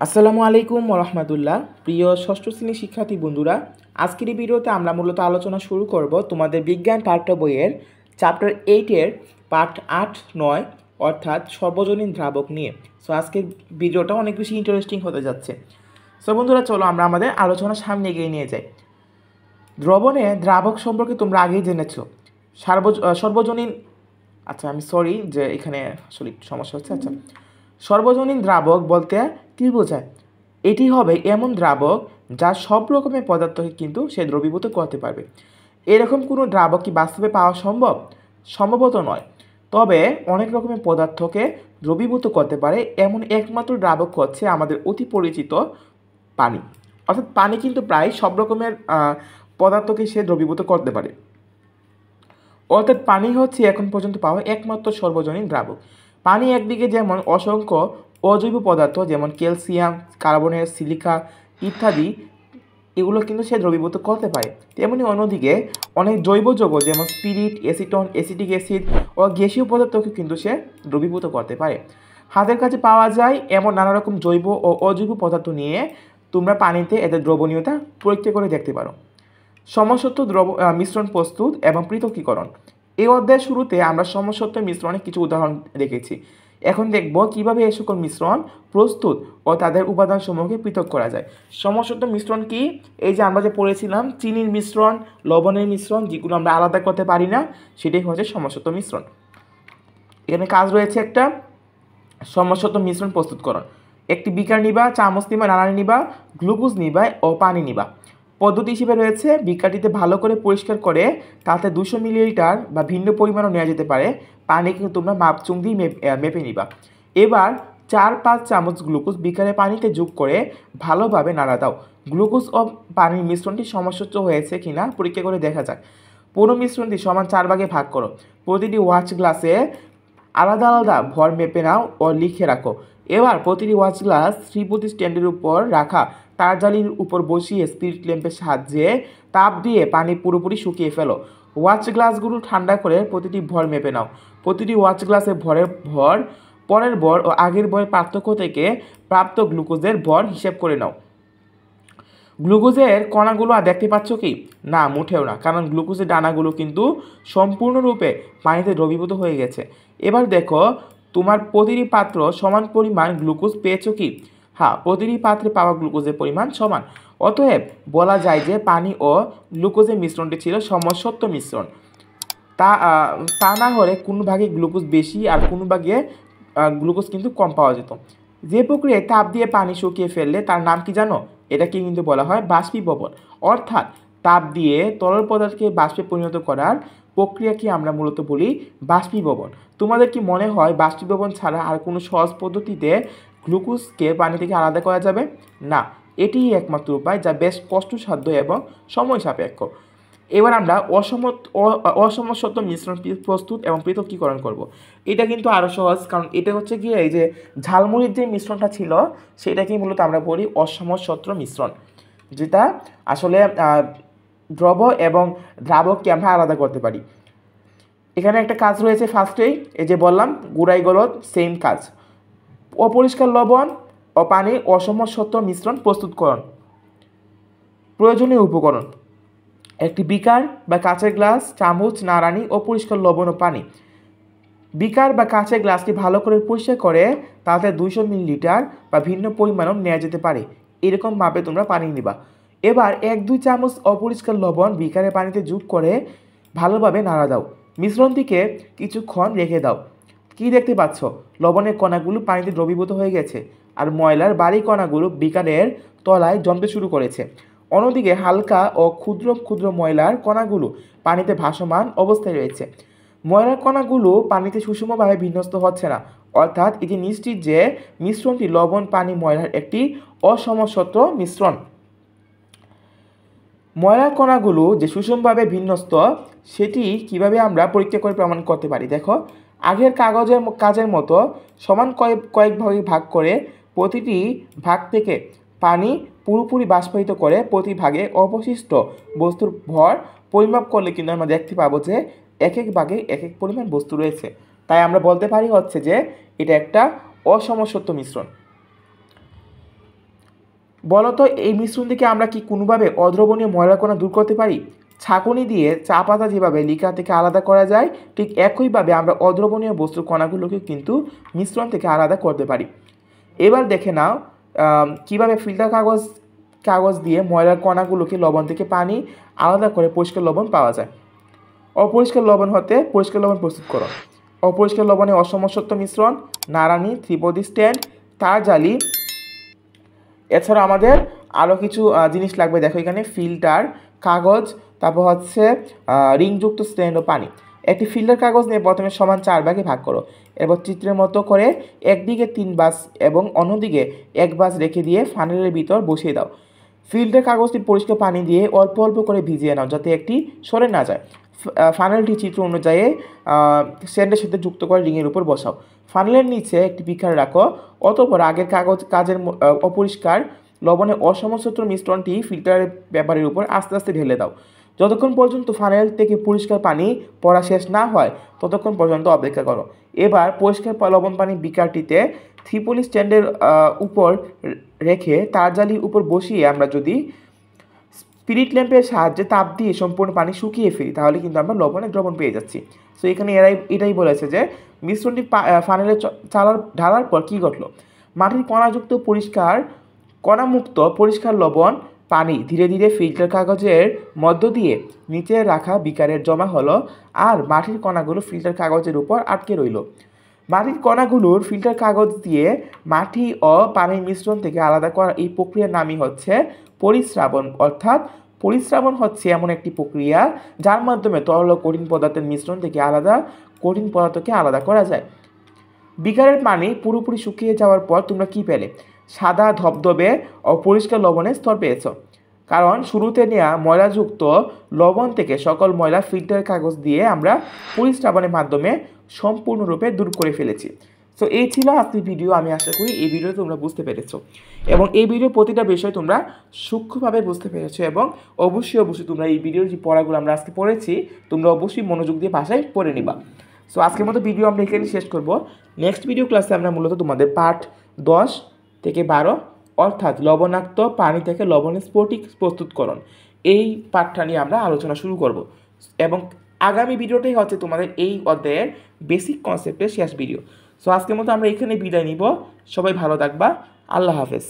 আসসালামু আলাইকুম রহমতুল্লাহ। প্রিয় ষষ্ঠ শ্রেণীর শিক্ষার্থী বন্ধুরা, আজকের এই ভিডিওতে আমরা মূলত আলোচনা শুরু করব তোমাদের বিজ্ঞান পাঠ্য বইয়ের চ্যাপ্টার 8-এর পার্ট 8-9 অর্থাৎ সর্বজনীন দ্রাবক নিয়ে। সো আজকের ভিডিওটা অনেক বেশি ইন্টারেস্টিং হতে যাচ্ছে। সো বন্ধুরা, চলো আমরা আমাদের আলোচনা সামনে এগিয়ে নিয়ে যাই। দ্রবণে দ্রাবক সম্পর্কে তোমরা আগেই জেনেছো। সর্বজনীন আমি সরি যে এখানে আসলে সমস্যা হচ্ছে। সর্বজনীন দ্রাবক বলতে কী বোঝায়? এটি হবে এমন দ্রাবক যা সব রকমের পদার্থকে কিন্তু সে দ্রবীভূত করতে পারবে। এরকম কোনো দ্রাবক কি বাস্তবে পাওয়া সম্ভব? সম্ভবত নয়। তবে অনেক রকমের পদার্থকে দ্রবীভূত করতে পারে এমন একমাত্র দ্রাবক হচ্ছে আমাদের অতি পরিচিত পানি। অর্থাৎ পানি কিন্তু প্রায় সব রকমের পদার্থকে সে দ্রবীভূত করতে পারে। অর্থাৎ পানি হচ্ছে এখন পর্যন্ত পাওয়া একমাত্র সর্বজনীন দ্রাবক। পানি একদিকে যেমন অসংখ্য অজৈব পদার্থ যেমন ক্যালসিয়াম, কার্বনের, সিলিকা ইত্যাদি এগুলো কিন্তু সে দ্রবীভূত করতে পারে, তেমনি অন্যদিকে অনেক জৈব যৌগ যেমন স্পিরিট, অ্যাসিটন, অ্যাসিটিক অ্যাসিড ও গ্যাসীয় পদার্থকে কিন্তু সে দ্রবীভূত করতে পারে। হাতের কাছে পাওয়া যায় এমন নানা রকম জৈব ও অজৈব পদার্থ নিয়ে তোমরা পানিতে এদের দ্রবণীয়তা পরীক্ষা করে দেখতে পারো। সমসত্ব মিশ্রণ প্রস্তুত এবং পৃথকীকরণ। এই অধ্যায়ের শুরুতে আমরা সমসত্ব মিশ্রণের কিছু উদাহরণ দেখেছি। এখন দেখব কিভাবে এই সকল মিশ্রণ প্রস্তুত ও তাদের উপাদানসমূহকে পৃথক করা যায়। সমসত্ব মিশ্রণ কি? এই যে আমরা যে পড়েছিলাম চিনির মিশ্রণ, লবণের মিশ্রণ, যেগুলো আমরা আলাদা করতে পারি না, সেটাই হচ্ছে সমসত্ব মিশ্রণ। এখানে কাজ রয়েছে একটা সমসত্ব মিশ্রণ প্রস্তুতকরণ। একটি বিকার নিবা, চামচ নিবা, নাড়ানি নিবা, গ্লুকোজ নিবা ও পানি নিবা। পদ্ধতি হিসেবে রয়েছে বিকারটিতে ভালো করে পরিষ্কার করে তাতে 200 মিলিলিটার বা ভিন্ন পরিমাণও নেওয়া যেতে পারে পানি, কিন্তু তোমরা মাপচুং দিয়ে মেপে নিবা। এবার 4-5 চামচ গ্লুকোজ বিকারে পানিতে যোগ করে ভালোভাবে নাড়া দাও। গ্লুকোজ ও পানির মিশ্রণটি সমসত্ব হয়েছে কিনা পরীক্ষা করে দেখা যাক। পুরো মিশ্রণটি সমান 4 ভাগে ভাগ করো। প্রতিটি ওয়াচ গ্লাসে আলাদা আলাদা ভর মেপে নাও ও লিখে রাখো। এবার প্রতিটি ওয়াচ গ্লাস শ্রীপতি স্ট্যান্ডের উপর রাখা তার জালির উপর বসিয়ে স্পিরিট ল্যাম্পের সাহায্যে তাপ দিয়ে পানি পুরোপুরি শুকিয়ে ফেলো। ওয়াচ গ্লাসগুলো ঠান্ডা করে প্রতিটি ভর মেপে নাও। প্রতিটি ওয়াচ গ্লাসে পরের ভর ও আগের ভরের পার্থক্য থেকে প্রাপ্ত গ্লুকোজের ভর হিসেব করে নাও। গ্লুকোজের কণাগুলো আর দেখতে পাচ্ছ কি? না, মুঠেও না, কারণ গ্লুকোজের দানাগুলো কিন্তু সম্পূর্ণরূপে পানিতে দ্রবীভূত হয়ে গেছে। এবার দেখো তোমার প্রতিটি পাত্র সমান পরিমাণ গ্লুকোজ পেয়েছো কি? হ্যাঁ, প্রতিটি পাত্রে পাওয়া গ্লুকোজের পরিমাণ সমান। অতএব বলা যায় যে পানি ও গ্লুকোজের মিশ্রণটি ছিল সমসত্ব মিশ্রণ। তা না হলে কোনো ভাগে গ্লুকোজ বেশি আর কোনো ভাগে গ্লুকোজ কিন্তু কম পাওয়া যেত। যে প্রক্রিয়ায় তাপ দিয়ে পানি শুকিয়ে ফেললে তার নাম কি জানো? এটাকে কিন্তু বলা হয় বাষ্পীভবন। অর্থাৎ তাপ দিয়ে তরল পদার্থকে বাষ্পে পরিণত করার প্রক্রিয়াকে আমরা মূলত বলি বাষ্পীভবন। তোমাদের কি মনে হয় বাষ্পীভবন ছাড়া আর কোনো সহজ পদ্ধতিতে গ্লুকোজকে পানি থেকে আলাদা করা যাবে? না, এটিই একমাত্র উপায় যা বেশ কষ্টসাধ্য এবং সময় সাপেক্ষ। এবার আমরা অসমসত্ব মিশ্রণ প্রস্তুত এবং পৃথকীকরণ করব। এটা কিন্তু আরও সহজ, কারণ এটা হচ্ছে কি, এই যে ঝালমুড়ির যে মিশ্রণটা ছিল সেটাকেই মূলত আমরা বলি অসমসত্ব মিশ্রণ, যেটা আসলে দ্রব এবং দ্রাবককে আমরা আলাদা করতে পারি। এখানে একটা কাজ রয়েছে ফার্স্টেই, এই যে বললাম গুড়াই গলদ, সেম কাজ। অপরিষ্কার লবণ ও পানির অসমসত্ব মিশ্রণ প্রস্তুতকরণ। প্রয়োজনীয় উপকরণ: একটি বিকার বা কাঁচের গ্লাস, চামচ, নাড়ানি ও পরিষ্কার লবণ ও পানি। বিকার বা কাঁচের গ্লাসটি ভালো করে পরিষ্কার করে তাতে 200 মিলিলিটার বা ভিন্ন পরিমাণও নেওয়া যেতে পারে, এরকম মাপে তোমরা পানি নিবা। এবার 1-2 চামচ অপরিষ্কার লবণ বিকারের পানিতে যোগ করে ভালোভাবে নাড়া দাও। মিশ্রণটিকে কিছুক্ষণ রেখে দাও। কি দেখতে পাচ্ছ? লবণের কণাগুলো পানিতে দ্রবীভূত হয়ে গেছে আর ময়লার বাড়ি কণাগুলো বিকারের তলায় জমতে শুরু করেছে। অন্যদিকে হালকা ও ক্ষুদ্র ক্ষুদ্র ময়লার কণাগুলো পানিতে ভাসমান অবস্থায় রয়েছে। ময়লার কণাগুলো পানিতে সুষমভাবে বিন্যস্ত হচ্ছে না, অর্থাৎ এটি নিশ্চিত যে মিশ্রণটি লবণ, পানি, ময়লার একটি অসমসত্ব মিশ্রণ। ময়লার কণাগুলো যে সুষমভাবে বিন্যস্ত সেটি কিভাবে আমরা পরীক্ষা করে প্রমাণ করতে পারি? দেখো, আগের কাজের মতো সমান কয়েক ভাগে ভাগ করে প্রতিটি ভাগ থেকে পানি পুরোপুরি বাষ্পায়িত করে প্রতি ভাগে অবশিষ্ট বস্তুর ভর পরিমাপ করলে কিন্তু আমরা দেখতে পাবো যে এক এক ভাগে এক এক পরিমাণ বস্তু রয়েছে। তাই আমরা বলতে পারি হচ্ছে যে এটা একটা অসমসত্ব মিশ্রণ। বলতো এই মিশ্রণ থেকে আমরা কি কোনোভাবে অদ্রবণীয় ময়লা কণা দূর করতে পারি? ছাঁকুনি দিয়ে চা পাতা যেভাবে লিকা থেকে আলাদা করা যায়, ঠিক একইভাবে আমরা অদ্রবণীয় বস্তুর কণাগুলোকে কিন্তু মিশ্রণ থেকে আলাদা করতে পারি। এবার দেখে নাও কীভাবে ফিল্টার কাগজ দিয়ে ময়লার কণাগুলোকে লবণ থেকে পানি আলাদা করে পরিষ্কার লবণ পাওয়া যায়। অপরিষ্কার লবণ হতে পরিষ্কার লবণ প্রস্তুত করো। অপরিষ্কার লবণে অসমসত্ব মিশ্রণ, নাড়ানি, ত্রিপদী স্ট্যান্ড, তার জালি, এছাড়া আমাদের আরও কিছু জিনিস লাগবে। দেখো এখানে ফিল্টার কাগজ, তারপর হচ্ছে রিংযুক্ত স্ট্যান্ড ও পানি। একটি ফিল্টার কাগজ নিয়ে প্রথমে সমান 4 ভাগে ভাগ করো। এরপর চিত্রের মতো করে একদিকে 3 বাস এবং অন্যদিকে 1 বাস রেখে দিয়ে ফানেলের ভিতর বসিয়ে দাও। ফিল্টার কাগজটি পরিষ্কার পানি দিয়ে অল্প অল্প করে ভিজিয়ে নাও যাতে একটি সরে না যায়। ফানেলটি চিত্র অনুযায়ী স্ট্যান্ডের সাথে যুক্ত করে রিংয়ের উপর বসাও। ফানেলের নিচে একটি বিকার রাখো। অতঃপর আগের কাজের অপরিষ্কার লবণে অসমসত্ব মিশ্রণটি ফিল্টারের পেপারের উপর আস্তে আস্তে ঢেলে দাও। যতক্ষণ পর্যন্ত ফানেল থেকে পরিষ্কার পানি পড়া শেষ না হয় ততক্ষণ পর্যন্ত অপেক্ষা করো। এবার পরিষ্কার লবণ পানি বিকারটিতে থ্রিপলি স্ট্যান্ডের উপর রেখে তার জালির উপর বসিয়ে আমরা যদি স্পিরিট ল্যাম্পের সাহায্যে তাপ দিয়ে সম্পূর্ণ পানি শুকিয়ে ফেলি তাহলে কিন্তু আমরা লবণের দ্রবণ পেয়ে যাচ্ছি। সো এখানে এটাই বলেছে যে মিশ্রণটি ফানেলে ঢালার পর কী ঘটলো। মাটির কণাযুক্ত কণামুক্ত পরিষ্কার লবণ পানি ধীরে ধীরে ফিল্টার কাগজের মধ্য দিয়ে নিচে রাখা বিকারের জমা হলো আর মাটির কণাগুলো ফিল্টার কাগজের উপর আটকে রইল। মাটির কণাগুলোর ফিল্টার কাগজ দিয়ে মাটি ও পানির মিশ্রণ থেকে আলাদা করার এই প্রক্রিয়ার নামই হচ্ছে পরিস্রাবণ। অর্থাৎ পরিস্রাবণ হচ্ছে এমন একটি প্রক্রিয়া যার মাধ্যমে তরল ও কঠিন পদার্থের মিশ্রণ থেকে কঠিন পদার্থকে আলাদা করা যায়। বিকারের পানি পুরোপুরি শুকিয়ে যাওয়ার পর তোমরা কি পেলে? সাদা ধবধবে ও পরিষ্কার লবণের স্তর পেয়েছ, কারণ শুরুতে নেওয়া ময়লাযুক্ত লবণ থেকে সকল ময়লা ফিল্টার কাগজ দিয়ে আমরা পরিস্রাবণের মাধ্যমে সম্পূর্ণরূপে দূর করে ফেলেছি। সো এই ছিল আজকের ভিডিও। আমি আশা করি এই ভিডিও তোমরা বুঝতে পেরেছো এবং এই ভিডিওর প্রতিটা বিষয় তোমরা সূক্ষ্মভাবে বুঝতে পেরেছো এবং অবশ্যই তোমরা এই ভিডিওর যে পড়াগুলো আমরা আজকে পড়েছি তোমরা অবশ্যই মনোযোগ দিয়ে ভাষায় পড়ে নিবা। সো আজকের মতো ভিডিও আমরা এখানে শেষ করব। নেক্সট ভিডিও ক্লাসে আমরা মূলত তোমাদের পার্ট 10 থেকে 12 অর্থাৎ লবণাক্ত পানি থেকে লবণের স্ফটিক প্রস্তুতকরণ এই পাঠটা নিয়ে আমরা আলোচনা শুরু করব এবং আগামী ভিডিওটাই হচ্ছে তোমাদের এই অধ্যায়ের বেসিক কনসেপ্টের শেষ ভিডিও। সো আজকের মতো আমরা এখানে বিদায় নিব। সবাই ভালো থাকবা। আল্লাহ হাফেজ।